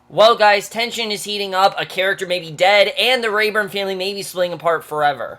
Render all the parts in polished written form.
Well, guys, tension is heating up, a character may be dead, and the Rayburn family may be splitting apart forever.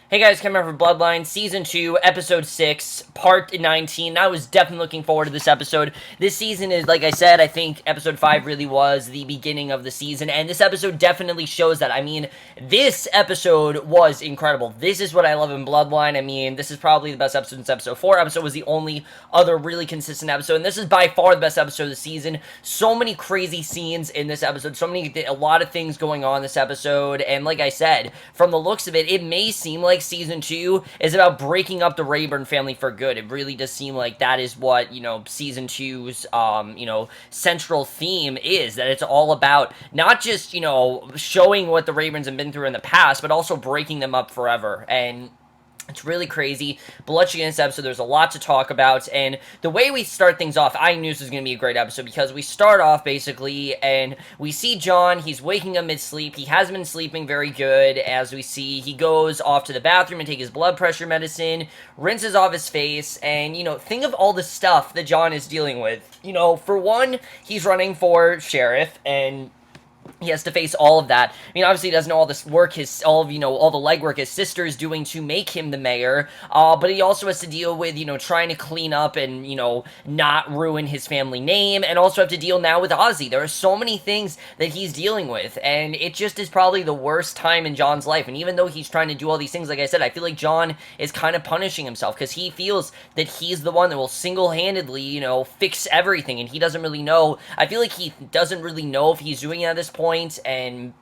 Hey guys, coming over for Bloodline, Season 2, Episode 6, Part 19. I was definitely looking forward to this episode. This season is, like I said, I think Episode 5 really was the beginning of the season, and this episode definitely shows that. I mean, this episode was incredible. This is what I love in Bloodline. I mean, this is probably the best episode since Episode 4. Episode was the only other really consistent episode, and this is by far the best episode of the season. So many crazy scenes in this episode, a lot of things going on in this episode, and like I said, from the looks of it, it may seem like Season 2 is about breaking up the Rayburn family for good. It really does seem like that is what, Season 2's, central theme is, that it's all about not just, showing what the Rayburns have been through in the past, but also breaking them up forever, and it's really crazy. But let's get into this episode. There's a lot to talk about, and the way we start things off, I knew this was going to be a great episode, because we start off, basically, and we see John. He's waking up mid-sleep. He hasn't been sleeping very good, as we see. He goes off to the bathroom and take his blood pressure medicine, rinses off his face, and, think of all the stuff that John is dealing with. For one, he's running for sheriff, and he has to face all of that. I mean, obviously he doesn't know all this work, all the legwork his sister is doing to make him the mayor, but he also has to deal with, trying to clean up and, not ruin his family name, and also have to deal now with Ozzy. There are so many things that he's dealing with, and it just is probably the worst time in John's life, and even though he's trying to do all these things, like I said, I feel like John is kind of punishing himself, because he feels that he's the one that will single-handedly, fix everything, and he doesn't really know. I feel like he doesn't really know if he's doing it at this point, and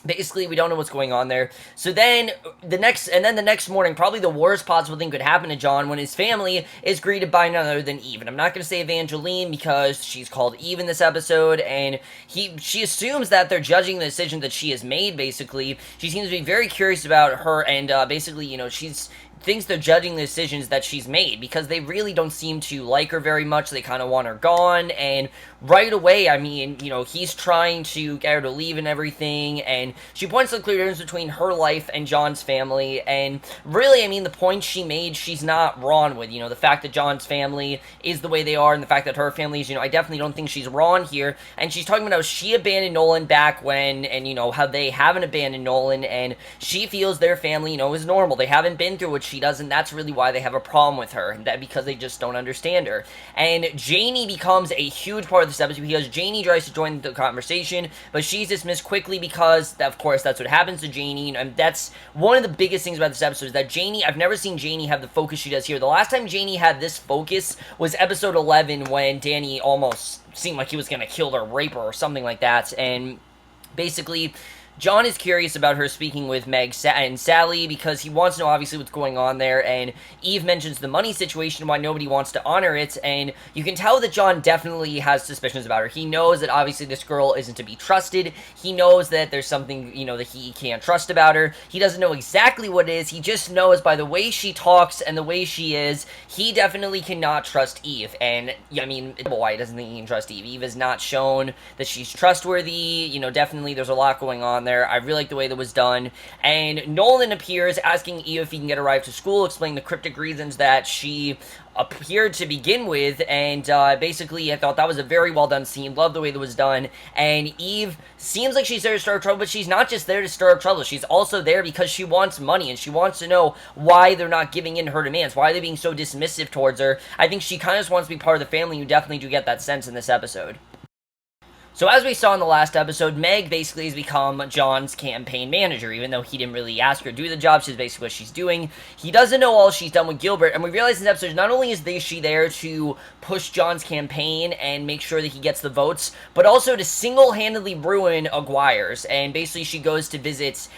basically we don't know what's going on there. So then the next morning, probably the worst possible thing could happen to John, when his family is greeted by none other than Eve. And I'm not going to say Evangeline, because she's called Eve in this episode, and she assumes that they're judging the decision that she has made. Basically, she seems to be very curious about her, and basically, she's thinks they're judging the decisions that she's made, because they really don't seem to like her very much. They kind of want her gone, and right away, I mean, he's trying to get her to leave and everything, and she points to the clear difference between her life and John's family, and really, I mean, the point she made, she's not wrong with, the fact that John's family is the way they are, and the fact that her family is, I definitely don't think she's wrong here, and she's talking about how she abandoned Nolan back when, and, how they haven't abandoned Nolan, and she feels their family, is normal. They haven't been through what she does, and that's really why they have a problem with her, that because they just don't understand her. And Janey becomes a huge part of this episode, because Janey tries to join the conversation, but she's dismissed quickly, because, of course, that's what happens to Janey, and that's one of the biggest things about this episode, is that Janey, I've never seen Janey have the focus she does here. The last time Janey had this focus was episode 11, when Danny almost seemed like he was gonna kill her, rape her, or something like that, and basically John is curious about her speaking with Meg and Sally, because he wants to know, obviously, what's going on there, and Eve mentions the money situation, why nobody wants to honor it, and you can tell that John definitely has suspicions about her. He knows that, obviously, this girl isn't to be trusted. He knows that there's something, that he can't trust about her. He doesn't know exactly what it is. He just knows by the way she talks and the way she is, he definitely cannot trust Eve, and, I mean, why he doesn't think he can trust Eve. Eve has not shown that she's trustworthy. Definitely there's a lot going on there. I really like the way that was done. And Nolan appears, asking Eve if he can get her ride to school, explaining the cryptic reasons that she appeared to begin with, and basically I thought that was a very well done scene. Love the way that was done. And Eve seems like she's there to stir up trouble, but she's not just there to stir up trouble. She's also there because she wants money, and she wants to know why they're not giving in to her demands. Why are they being so dismissive towards her? I think she kind of just wants to be part of the family. You definitely do get that sense in this episode. So as we saw in the last episode, Meg basically has become John's campaign manager, even though he didn't really ask her to do the job. She's basically what she's doing. He doesn't know all she's done with Gilbert, and we realize in this episode, not only is she there to push John's campaign and make sure that he gets the votes, but also to single-handedly ruin Aguirre's. And basically she goes to visit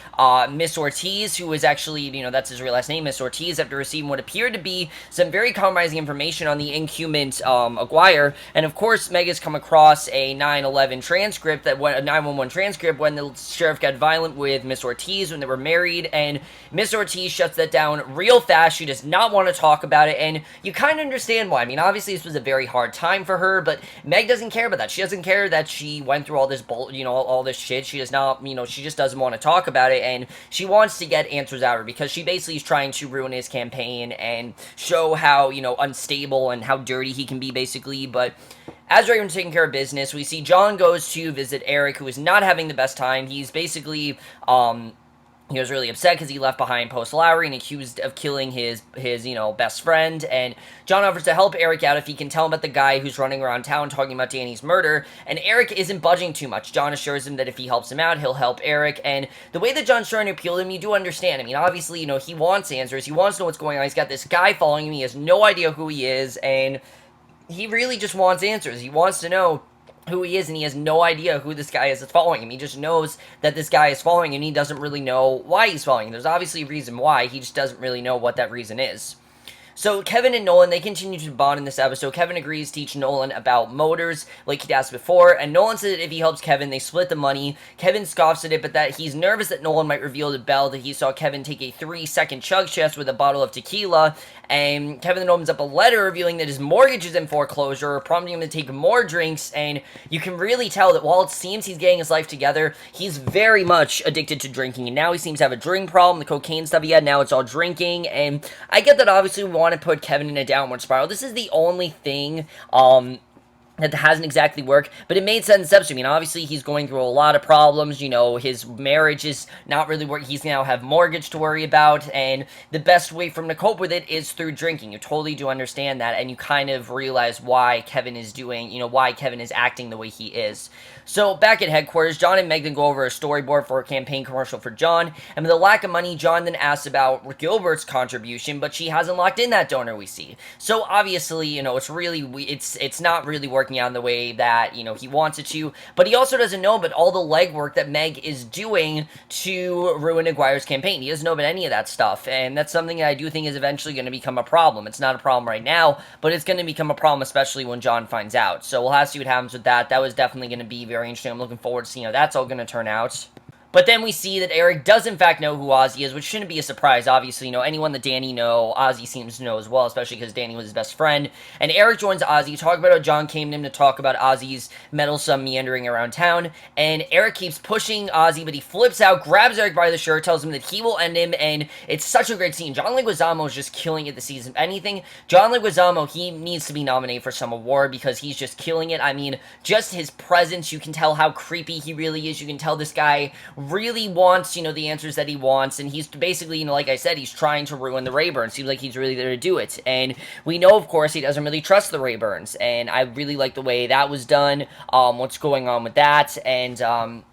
Miss Ortiz, who is actually, that's his real last name, Miss Ortiz, after receiving what appeared to be some very compromising information on the inhuman Aguirre. And of course, Meg has come across a 9/11 transcript, a 911 transcript, when the sheriff got violent with Miss Ortiz when they were married, and Miss Ortiz shuts that down real fast. She does not want to talk about it, and you kind of understand why. I mean, obviously this was a very hard time for her, but Meg doesn't care about that. She doesn't care that she went through all this all this shit. She does not, she just doesn't want to talk about it, and she wants to get answers out of her, because she basically is trying to ruin his campaign and show how, unstable and how dirty he can be, basically. But as Rayburn taking care of business, we see John goes to visit Eric, who is not having the best time. He's basically, he was really upset because he left behind Post Lowry and accused of killing his best friend. And John offers to help Eric out if he can tell him about the guy who's running around town talking about Danny's murder. And Eric isn't budging too much. John assures him that if he helps him out, he'll help Eric. And the way that John's trying to appeal to him, you do understand. I mean, obviously, he wants answers. He wants to know what's going on. He's got this guy following him. He has no idea who he is. And he really just wants answers. He wants to know who he is, and he has no idea who this guy is that's following him. He just knows that this guy is following him, and he doesn't really know why he's following him. There's obviously a reason why. He just doesn't really know what that reason is. So Kevin and Nolan, they continue to bond in this episode. Kevin agrees to teach Nolan about motors, like he'd asked before, and Nolan says that if he helps Kevin, they split the money. Kevin scoffs at it, but that he's nervous that Nolan might reveal to Belle that he saw Kevin take a 3-second chug chest with a bottle of tequila, and Kevin then opens up a letter revealing that his mortgage is in foreclosure, prompting him to take more drinks, and you can really tell that while it seems he's getting his life together, he's very much addicted to drinking, and now he seems to have a drink problem. The cocaine stuff he had, now it's all drinking, and I get that obviously we want to put Kevin in a downward spiral. This is the only thing that hasn't exactly worked, but it made sense in this episode. I mean, obviously, he's going through a lot of problems. His marriage is not really working. He's now have mortgage to worry about, and the best way for him to cope with it is through drinking. You totally do understand that, and you kind of realize why Kevin is doing, why Kevin is acting the way he is. So, back at headquarters, John and Megan go over a storyboard for a campaign commercial for John, and with the lack of money, John then asks about Gilbert's contribution, but she hasn't locked in that donor, we see. So, obviously, it's not really working out in the way that, he wants it to, but he also doesn't know about all the legwork that Meg is doing to ruin Aguirre's campaign. He doesn't know about any of that stuff, and that's something that I do think is eventually going to become a problem. It's not a problem right now, but it's going to become a problem, especially when John finds out. So we'll have to see what happens with that. That was definitely going to be very interesting. I'm looking forward to seeing how that's all going to turn out. But then we see that Eric does in fact know who Ozzy is, which shouldn't be a surprise. Obviously, anyone that Danny know, Ozzy seems to know as well, especially because Danny was his best friend. And Eric joins Ozzy, talk about how John came to him to talk about Ozzy's meddlesome meandering around town. And Eric keeps pushing Ozzy, but he flips out, grabs Eric by the shirt, tells him that he will end him, and it's such a great scene. John Leguizamo is just killing it this season. If anything, John Leguizamo, he needs to be nominated for some award because he's just killing it. I mean, just his presence, you can tell how creepy he really is. You can tell this guy really wants, the answers that he wants, and he's basically, like I said, he's trying to ruin the Rayburn. Seems like he's really there to do it, and we know, of course, he doesn't really trust the Rayburns, and I really like the way that was done, what's going on with that, and,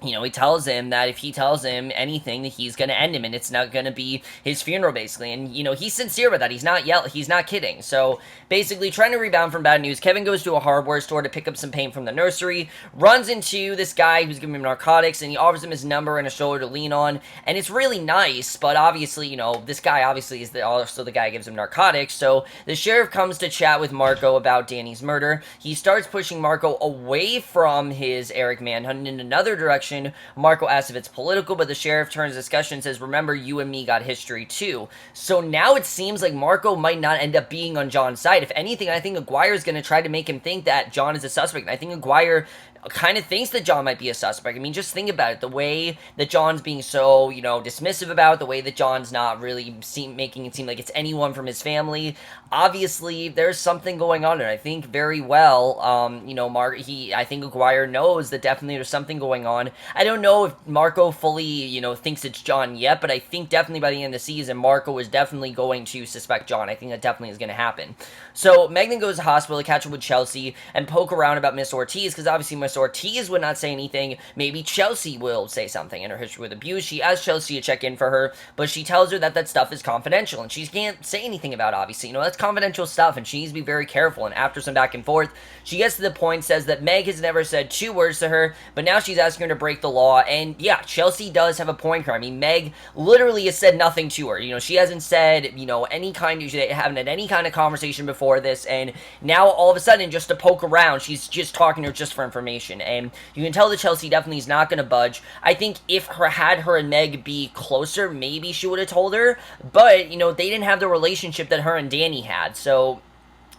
he tells him that if he tells him anything, that he's going to end him, and it's not going to be his funeral, basically. And, he's sincere with that. He's not kidding. So, basically, trying to rebound from bad news, Kevin goes to a hardware store to pick up some paint from the nursery, runs into this guy who's giving him narcotics, and he offers him his number and a shoulder to lean on, and it's really nice, but obviously, this guy obviously is also the guy who gives him narcotics. So, the sheriff comes to chat with Marco about Danny's murder. He starts pushing Marco away from his Eric manhunt in another direction. Marco asks if it's political, but the sheriff turns the discussion and says, remember, you and me got history too. So now it seems like Marco might not end up being on John's side. If anything, I think Aguirre is going to try to make him think that John is a suspect. And I think Aguirre kind of thinks that John might be a suspect. I mean, just think about it. The way that John's being so, dismissive about it, the way that John's not really making it seem like it's anyone from his family. Obviously, there's something going on, and I think very well, I think Aguirre knows that definitely there's something going on. I don't know if Marco fully, thinks it's John yet, but I think definitely by the end of the season, Marco is definitely going to suspect John. I think that definitely is going to happen. So, Megan goes to the hospital to catch up with Chelsea and poke around about Miss Ortiz, because obviously Miss Miss Ortiz would not say anything, maybe Chelsea will say something. In her history with abuse, she asks Chelsea to check in for her, but she tells her that that stuff is confidential, and she can't say anything about it, obviously. That's confidential stuff, and she needs to be very careful. And after some back and forth, she gets to the point, says that Meg has never said 2 words to her, but now she's asking her to break the law. And yeah, Chelsea does have a point here. I mean, Meg literally has said nothing to her. She hasn't said, any kind of, they haven't had any kind of conversation before this, and now all of a sudden, just to poke around, she's just talking to her just for information. And you can tell that Chelsea definitely is not going to budge. I think if had her and Meg be closer, maybe she would have told her, but, they didn't have the relationship that her and Danny had, so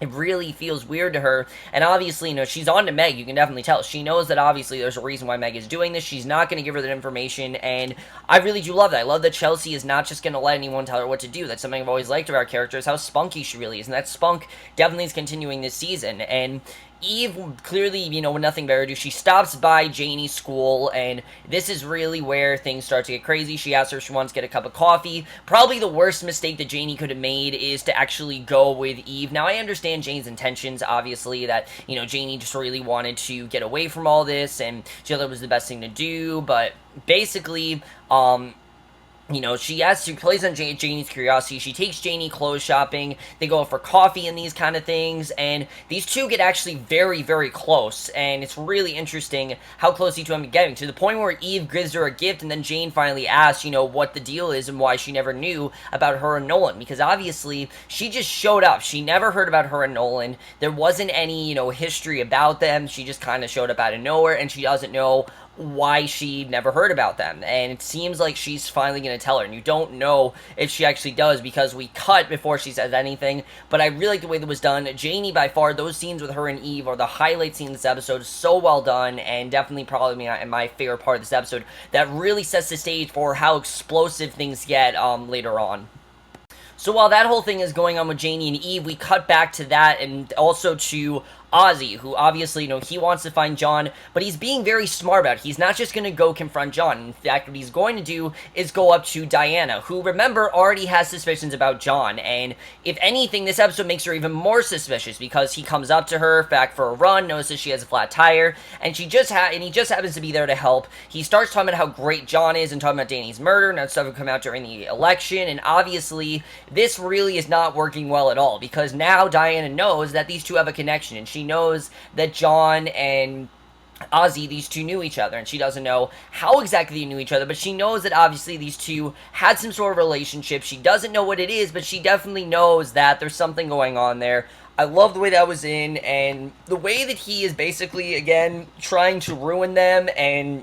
it really feels weird to her. And obviously, she's on to Meg. You can definitely tell. She knows that obviously there's a reason why Meg is doing this. She's not going to give her that information, and I really do love that. I love that Chelsea is not just going to let anyone tell her what to do. That's something I've always liked about our character, is how spunky she really is, and that spunk definitely is continuing this season. And Eve, clearly, with nothing better to do, she stops by Janey's school, and this is really where things start to get crazy. She asks her if she wants to get a cup of coffee. Probably the worst mistake that Janey could have made is to actually go with Eve. Now, I understand Janey's intentions, obviously, that, Janey just really wanted to get away from all this, and she thought it was the best thing to do, but basically, she plays on Janey's curiosity. She takes Janey clothes shopping. They go out for coffee and these kind of things, and these two get actually very, very close, and it's really interesting how close these two end up getting, to the point where Eve gives her a gift, and then Jane finally asks, what the deal is and why she never knew about her and Nolan, because obviously she just showed up. She never heard about her and Nolan. There wasn't any, history about them. She just kind of showed up out of nowhere, and she doesn't know why she never heard about them, and it seems like she's finally going to tell her, and you don't know if she actually does, because we cut before she says anything. But I really like the way that was done. Janey, by far, those scenes with her and Eve are the highlight scene in this episode. So well done, and definitely probably my favorite part of this episode, that really sets the stage for how explosive things get later on. So while that whole thing is going on with Janey and Eve, we cut back to that, and also to Ozzy, who obviously, he wants to find John, but he's being very smart about it. He's not just going to go confront John. In fact, what he's going to do is go up to Diana, who, remember, already has suspicions about John, and if anything, this episode makes her even more suspicious, because he comes up to her, back for a run, notices she has a flat tire, and he just happens to be there to help. He starts talking about how great John is, and talking about Danny's murder, and that stuff would come out during the election, and obviously, this really is not working well at all, because now Diana knows that these two have a connection, and she knows that John and Ozzy, these two knew each other, and she doesn't know how exactly they knew each other, but she knows that obviously these two had some sort of relationship. She doesn't know what it is, but she definitely knows that there's something going on there. I love the way that was in, and the way that he is basically, again, trying to ruin them and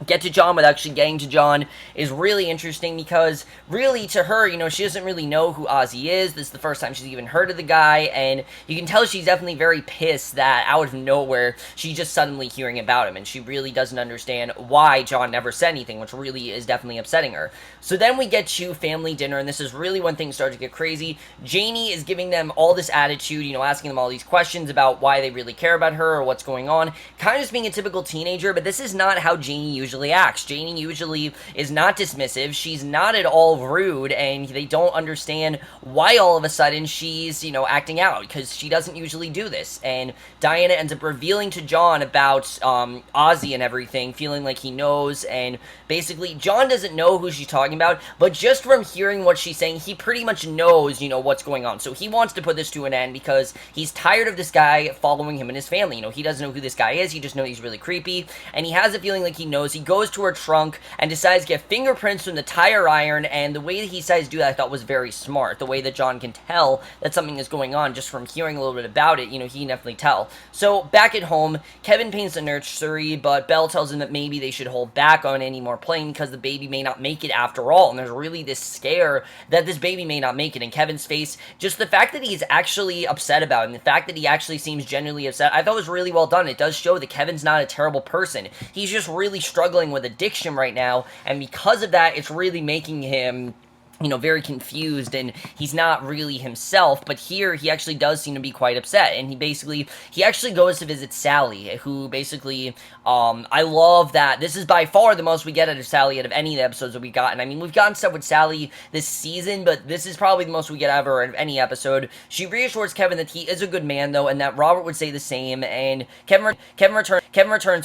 get to John without actually getting to John is really interesting, because really, to her, she doesn't really know who Ozzy is. This is the first time she's even heard of the guy, and you can tell she's definitely very pissed that out of nowhere she's just suddenly hearing about him, and she really doesn't understand why John never said anything, which really is definitely upsetting her. So then we get to family dinner, and this is really when things start to get crazy. Janey is giving them all this attitude, asking them all these questions about why they really care about her or what's going on, kind of just being a typical teenager, but this is not how Janey usually acts. Janey usually is not dismissive. She's not at all rude, and they don't understand why all of a sudden she's, acting out, because she doesn't usually do this. And Diana ends up revealing to John about Ozzy and everything, feeling like he knows, and basically John doesn't know who she's talking about, but just from hearing what she's saying, he pretty much knows, what's going on. So he wants to put this to an end, because he's tired of this guy following him and his family. He doesn't know who this guy is. He just knows he's really creepy, and he has a feeling like he knows. He goes to her trunk and decides to get fingerprints from the tire iron, and the way that he decides to do that I thought was very smart. The way that John can tell that something is going on just from hearing a little bit about it, he can definitely tell. So back at home, Kevin paints the nursery, but Belle tells him that maybe they should hold back on any more playing, because the baby may not make it after all, and there's really this scare that this baby may not make it. In Kevin's face, just the fact that he's actually upset about it, and the fact that he actually seems genuinely upset, I thought was really well done. It does show that Kevin's not a terrible person. He's just really struggling with addiction right now, and because of that, it's really making him very confused, and he's not really himself. But here he actually does seem to be quite upset, and he actually goes to visit Sally, who basically, I love that this is by far the most we get out of Sally out of any of the episodes that we've gotten. I mean, we've gotten stuff with Sally this season, but this is probably the most we get out of her in any episode. She reassures Kevin that he is a good man, though, and that Robert would say the same, and Kevin returns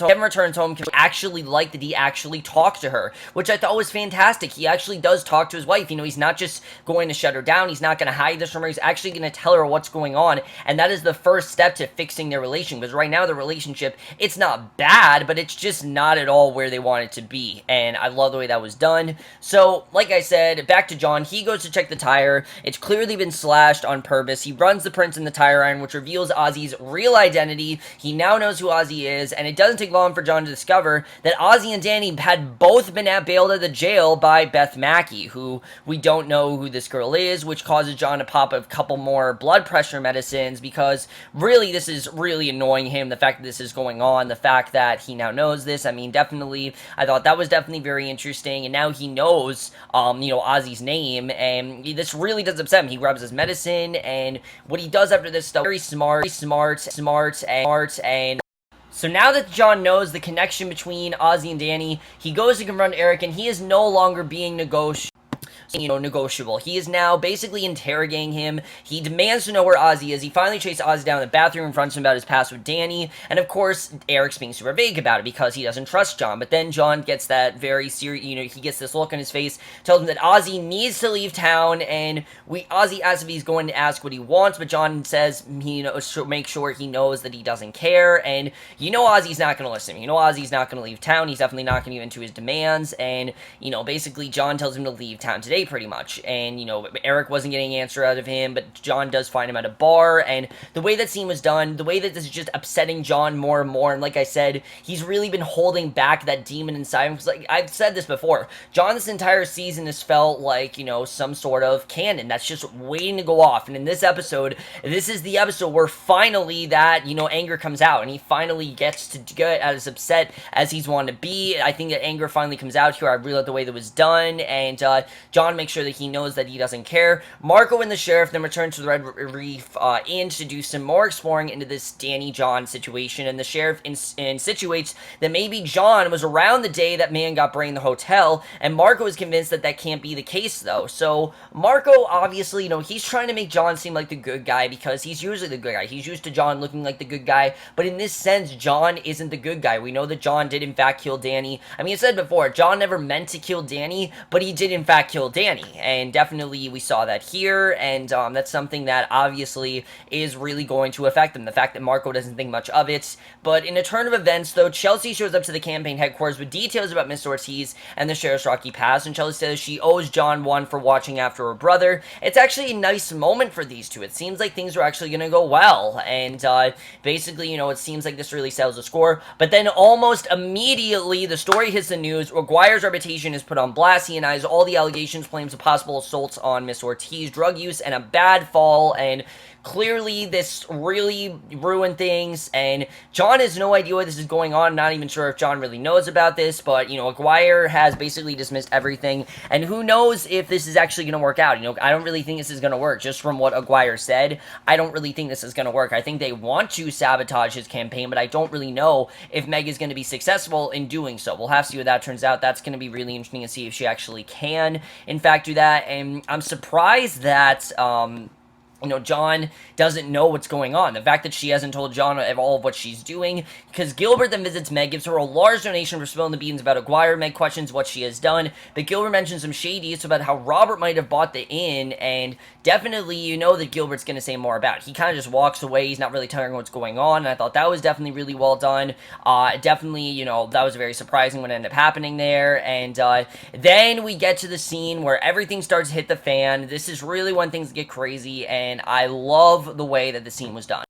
home, actually like that he actually talked to her, which I thought was fantastic. He actually does talk to his wife. He's not just going to shut her down. He's not going to hide this from her. He's actually going to tell her what's going on, and that is the first step to fixing their relation, because right now the relationship, it's not bad, but it's just not at all where they want it to be, and I love the way that was done. So, like I said, back to John. He goes to check the tire. It's clearly been slashed on purpose. He runs the prints in the tire iron, which reveals Ozzy's real identity. He now knows who Ozzy is, and it doesn't take long for John to discover that Ozzy and Danny had both been bailed out of the jail by Beth Mackey, who we don't know who this girl is, which causes John to pop a couple more blood pressure medicines, because really this is really annoying him, the fact that this is going on, the fact that he now knows this. I mean, definitely, I thought that was definitely very interesting, and now he knows, Ozzy's name, and this really does upset him. He grabs his medicine, and what he does after this stuff, very smart, and so now that John knows the connection between Ozzy and Danny, he goes to confront Eric, and he is no longer being negotiable. He is now basically interrogating him. He demands to know where Ozzy is. He finally chases Ozzy down in the bathroom, confronts him about his past with Danny, and of course, Eric's being super vague about it because he doesn't trust John. But then John gets that very serious, he gets this look on his face, tells him that Ozzy needs to leave town, and Ozzy asks if he's going to ask what he wants, but John says he should make sure he knows that he doesn't care, and Ozzy's not going to listen. Ozzy's not going to leave town. He's definitely not going to give in to his demands, and, basically John tells him to leave town today, pretty much. And, Eric wasn't getting an answer out of him, but John does find him at a bar, and the way that scene was done, the way that this is just upsetting John more and more, and like I said, he's really been holding back that demon inside him, because, like, I've said this before, John this entire season has felt like, some sort of cannon that's just waiting to go off, and in this episode, this is the episode where finally that, anger comes out, and he finally gets to get as upset as he's wanted to be. I think that anger finally comes out here. I really like the way that was done, and John makes sure that he knows that he doesn't care. Marco and the sheriff then return to the Red Reef Inn to do some more exploring into this Danny-John situation, and the sheriff insinuates that maybe John was around the day that man got brained in the hotel, and Marco is convinced that that can't be the case, though. So, Marco, obviously, he's trying to make John seem like the good guy, because he's usually the good guy. He's used to John looking like the good guy, but in this sense, John isn't the good guy. We know that John did, in fact, kill Danny. I mean, I said before, John never meant to kill Danny, but he did, in fact, kill Danny, and definitely we saw that here, and that's something that obviously is really going to affect him, the fact that Marco doesn't think much of it. But in a turn of events, though, Chelsea shows up to the campaign headquarters with details about Miss Ortiz and the sheriff's rocky past, and Chelsea says she owes John one for watching after her brother. It's actually a nice moment for these two. It seems like things are actually going to go well, and basically, it seems like this really settles the score. But then almost immediately, the story hits the news. Aguirre's reputation is put on blast. He denies all the allegations, claims of possible assaults on Miss Ortiz, drug use, and a bad fall, and clearly this really ruined things, and John has no idea what this is going on. Not even sure if John really knows about this, but, Aguirre has basically dismissed everything, and who knows if this is actually going to work out. I don't really think this is going to work. Just from what Aguirre said, I don't really think this is going to work. I think they want to sabotage his campaign, but I don't really know if Meg is going to be successful in doing so. We'll have to see what that turns out. That's going to be really interesting to see if she actually can, in fact, do that, and I'm surprised that, John doesn't know what's going on. The fact that she hasn't told John all of what she's doing, because Gilbert then visits Meg, gives her a large donation for spilling the beans about Aguirre. Meg questions what she has done, but Gilbert mentions some shadiness about how Robert might have bought the inn, and definitely that Gilbert's going to say more about it. He kind of just walks away. He's not really telling her what's going on, and I thought that was definitely really well done. Definitely, that was very surprising what ended up happening there, and then we get to the scene where everything starts to hit the fan. This is really when things get crazy, and I love the way that the scene was done.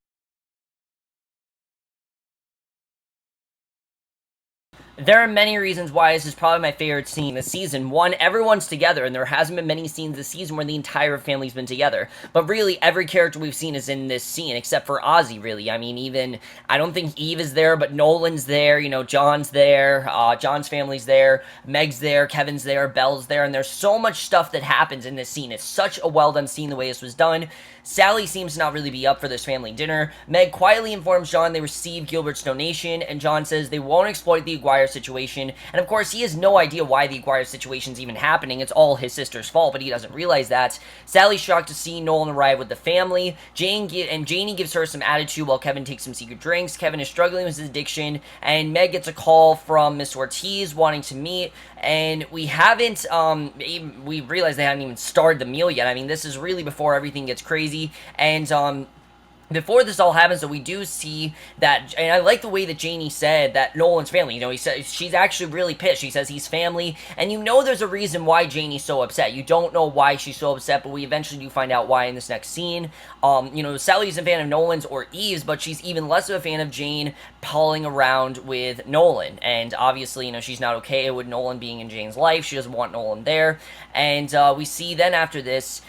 There are many reasons why this is probably my favorite scene this season. One, everyone's together, and there hasn't been many scenes this season where the entire family's been together. But really, every character we've seen is in this scene, except for Ozzy, really. I mean, even, I don't think Eve is there, but Nolan's there, John's there, John's family's there, Meg's there, Kevin's there, Belle's there, and there's so much stuff that happens in this scene. It's such a well-done scene the way this was done. Sally seems to not really be up for this family dinner. Meg quietly informs John they received Gilbert's donation, and John says they won't exploit the Aguirre situation, and of course he has no idea why the Aguirre situation's even happening. It's all his sister's fault, but he doesn't realize that. Sally's shocked to see Nolan arrive with the family. Janey gives her some attitude while Kevin takes some secret drinks. Kevin is struggling with his addiction, and Meg gets a call from Miss Ortiz wanting to meet, and we realize they haven't even started the meal yet. I mean, this is really before everything gets crazy. And before this all happens, though, we do see that, and I like the way that Janey said that Nolan's family, he said she's actually really pissed. She says he's family, and there's a reason why Janey's so upset. You don't know why she's so upset, but we eventually do find out why in this next scene. Sally isn't a fan of Nolan's or Eve's, but she's even less of a fan of Jane palling around with Nolan, and obviously, she's not okay with Nolan being in Jane's life. She doesn't want Nolan there, and we see then after this,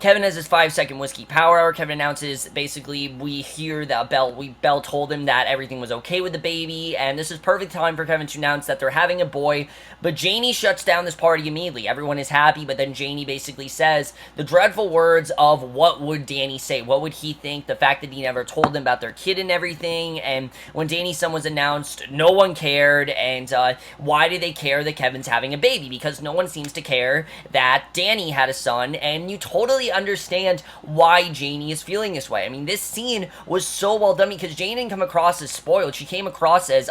Kevin has his 5-second whiskey power hour. Kevin announces, basically, we hear that Belle told him that everything was okay with the baby, and this is perfect time for Kevin to announce that they're having a boy, but Janey shuts down this party immediately. Everyone is happy, but then Janey basically says the dreadful words of what would Danny say? What would he think? The fact that he never told them about their kid and everything, and when Danny's son was announced, no one cared, and why do they care that Kevin's having a baby? Because no one seems to care that Danny had a son, and you totally understand why Janey is feeling this way. I mean, this scene was so well done because Jane didn't come across as spoiled. She came across as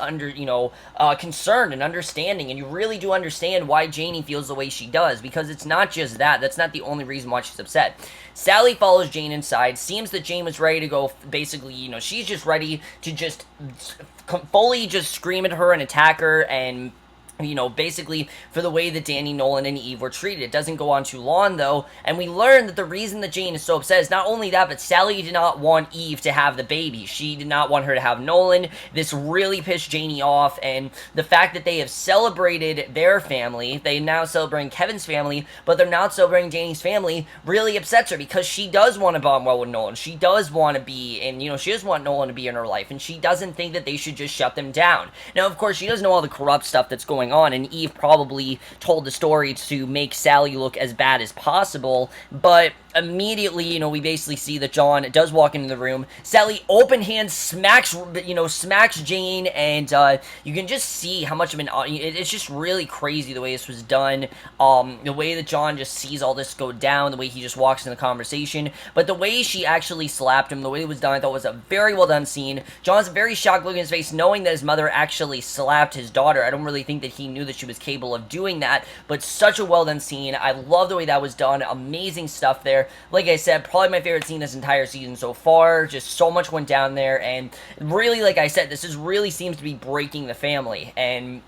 concerned and understanding, and you really do understand why Janey feels the way she does, because it's not just that. That's not the only reason why she's upset. Sally follows Jane inside. Seems that Jane was ready to go, basically, she's just ready to just fully just scream at her and attack her, and basically for the way that Danny, Nolan, and Eve were treated. It doesn't go on too long, though, and we learn that the reason that Jane is so upset is not only that, but Sally did not want Eve to have the baby. She did not want her to have Nolan. This really pissed Janey off, and the fact that they have celebrated their family, they now celebrating Kevin's family, but they're not celebrating Janey's family, really upsets her, because she does want to bond well with Nolan. She does want to be, and she does want Nolan to be in her life, and she doesn't think that they should just shut them down. Now, of course, she doesn't know all the corrupt stuff that's going on, and Eve probably told the story to make Sally look as bad as possible, but immediately, we basically see that John does walk into the room. Sally open hand smacks Jane, and you can just see how much of it's just really crazy the way this was done. The way that John just sees all this go down, the way he just walks in the conversation, but the way she actually slapped him, the way it was done, I thought was a very well done scene. John's a very shocked look in his face, knowing that his mother actually slapped his daughter. I don't really think that he knew that she was capable of doing that, but such a well done scene. I love the way that was done. Amazing stuff there. Like I said, probably my favorite scene this entire season so far. Just so much went down there, and really, like I said, this really seems to be breaking the family. And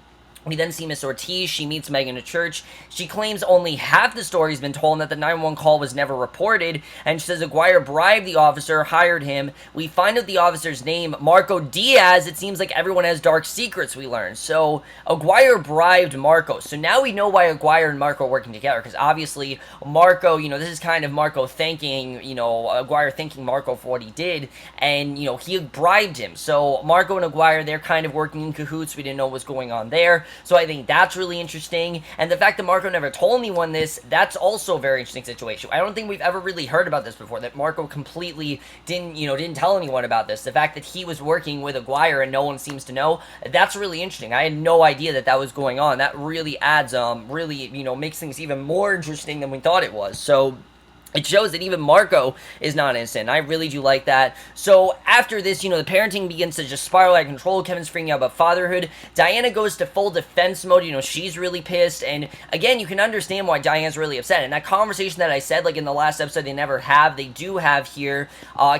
we then see Miss Ortiz. She meets Meg in a church. She claims only half the story's been told and that the 911 call was never reported, and she says Aguirre bribed the officer, hired him. We find out the officer's name, Marco Diaz. It seems like everyone has dark secrets, we learn. So Aguirre bribed Marco. So now we know why Aguirre and Marco are working together, because obviously Marco, this is kind of Marco thanking, Aguirre thanking Marco for what he did, and, he bribed him. So Marco and Aguirre, they're kind of working in cahoots. We didn't know what was going on there. So I think that's really interesting. And the fact that Marco never told anyone this, that's also a very interesting situation. I don't think we've ever really heard about this before, that Marco completely didn't tell anyone about this. The fact that he was working with Aguirre and no one seems to know, that's really interesting. I had no idea that was going on. That really adds, makes things even more interesting than we thought it was. So it shows that even Marco is not innocent. I really do like that. So after this, the parenting begins to just spiral out of control. Kevin's freaking out about fatherhood. Diana goes to full defense mode. She's really pissed. And again, you can understand why Diana's really upset. And that conversation that I said, like in the last episode, they do have here.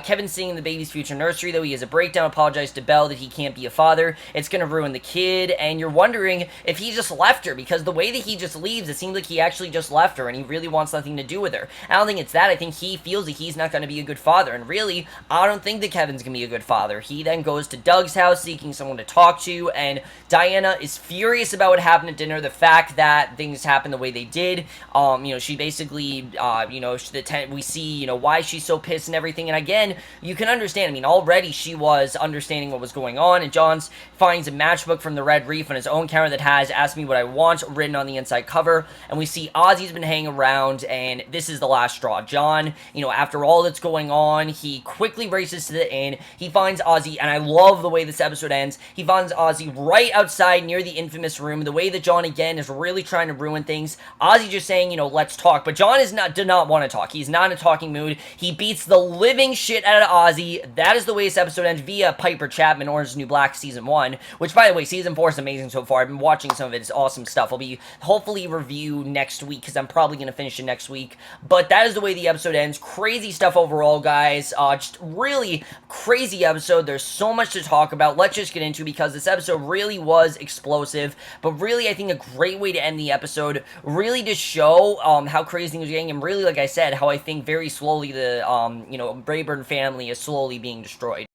Kevin's sitting in the baby's future nursery, though. He has a breakdown, apologized to Belle that he can't be a father. It's going to ruin the kid. And you're wondering if he just left her, because the way that he just leaves, it seems like he actually just left her and he really wants nothing to do with her. I don't think it's that I think he feels that he's not going to be a good father. And really, I don't think that Kevin's going to be a good father. He then goes to Doug's house seeking someone to talk to, and Diana is furious about what happened at dinner. The fact that things happened the way they did. She basically, we see, why she's so pissed and everything. And again, you can understand. I mean, already she was understanding what was going on, and John finds a matchbook from the Red Reef on his own counter that has "Ask Me What I Want" written on the inside cover, and we see Ozzy's been hanging around, and this is the last straw. John, after all that's going on, he quickly races to the inn. He finds Ozzy, and I love the way this episode ends. He finds Ozzy right outside near the infamous room. The way that John, again, is really trying to ruin things. Ozzy just saying, let's talk, but John did not want to talk. He's not in a talking mood. He beats the living shit out of Ozzy. That is the way this episode ends via Piper Chapman, Orange is the New Black Season 1, which, by the way, Season 4 is amazing so far. I've been watching some of it. It's awesome stuff. I'll be hopefully review next week, because I'm probably going to finish it next week, but that is the way the episode ends. Crazy stuff overall, guys. Just really crazy episode. There's so much to talk about. Let's just get into it, because this episode really was explosive, but really, I think a great way to end the episode, really to show how crazy things are getting, and really, like I said, how I think very slowly the, Rayburn family is slowly being destroyed.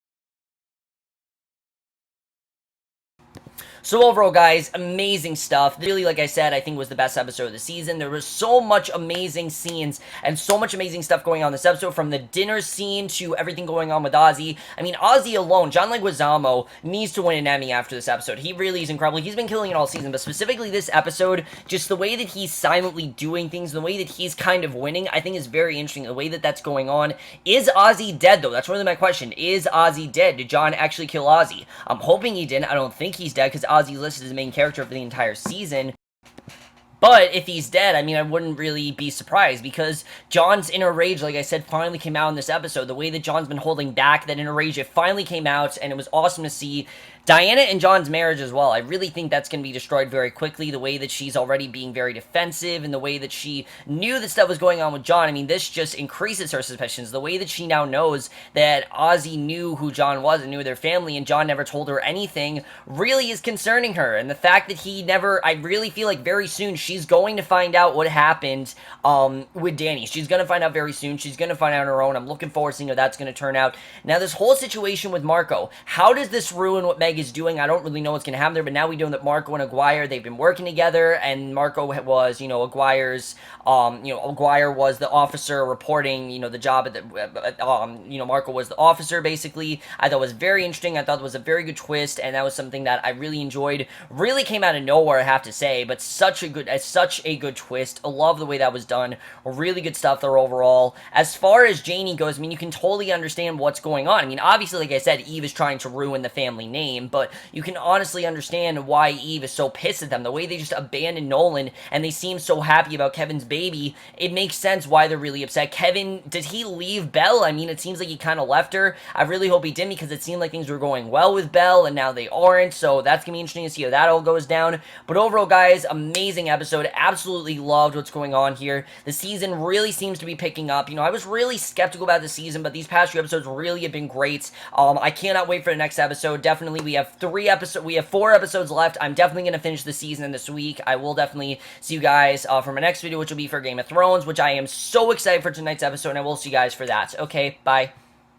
So overall, guys, amazing stuff. Really, like I said, I think was the best episode of the season. There was so much amazing scenes and so much amazing stuff going on in this episode, from the dinner scene to everything going on with Ozzy. I mean, Ozzy alone, John Leguizamo, needs to win an Emmy after this episode. He really is incredible. He's been killing it all season, but specifically this episode, just the way that he's silently doing things, the way that he's kind of winning, I think is very interesting. The way that that's going on. Is Ozzy dead, though? That's really my question. Is Ozzy dead? Did John actually kill Ozzy? I'm hoping he didn't. I don't think he's dead, because Ozzy listed as the main character for the entire season. But if he's dead, I mean, I wouldn't really be surprised, because John's inner rage, like I said, finally came out in this episode. The way that John's been holding back that inner rage, it finally came out, and it was awesome to see. Diana and John's marriage as well. I really think that's going to be destroyed very quickly. The way that she's already being very defensive, and the way that she knew that stuff was going on with John. I mean, this just increases her suspicions. The way that she now knows that Ozzy knew who John was and knew their family, and John never told her anything, really is concerning her. And the fact that he never, I really feel like very soon she's going to find out what happened with Danny. She's going to find out very soon. She's going to find out on her own. I'm looking forward to seeing how that's going to turn out. Now, this whole situation with Marco, how does this ruin what Meg is doing? I don't really know what's going to happen there, but now we know that Marco and Aguirre, they've been working together, and Marco was, Aguirre's, Aguirre was the officer reporting, the job at the, Marco was the officer, basically. I thought it was very interesting. I thought it was a very good twist, and that was something that I really enjoyed. Really came out of nowhere, I have to say, but such a good twist. I love the way that was done. Really good stuff there overall. As far as Janey goes, I mean, you can totally understand what's going on. I mean, obviously, like I said, Eve is trying to ruin the family name, but you can honestly understand why Eve is so pissed at them. The way they just abandoned Nolan, and they seem so happy about Kevin's baby, it makes sense why they're really upset. Kevin, did he leave Belle? I mean, it seems like he kind of left her. I really hope he didn't, because it seemed like things were going well with Belle, and now they aren't, so that's going to be interesting to see how that all goes down. But overall, guys, amazing episode. Absolutely loved what's going on here. The season really seems to be picking up. I was really skeptical about the season, but these past few episodes really have been great. I cannot wait for the next episode. Definitely, we have 4 episodes left. I'm definitely going to finish the season this week. I will definitely see you guys for my next video, which will be for Game of Thrones, which I am so excited for tonight's episode, and I will see you guys for that. Okay, bye.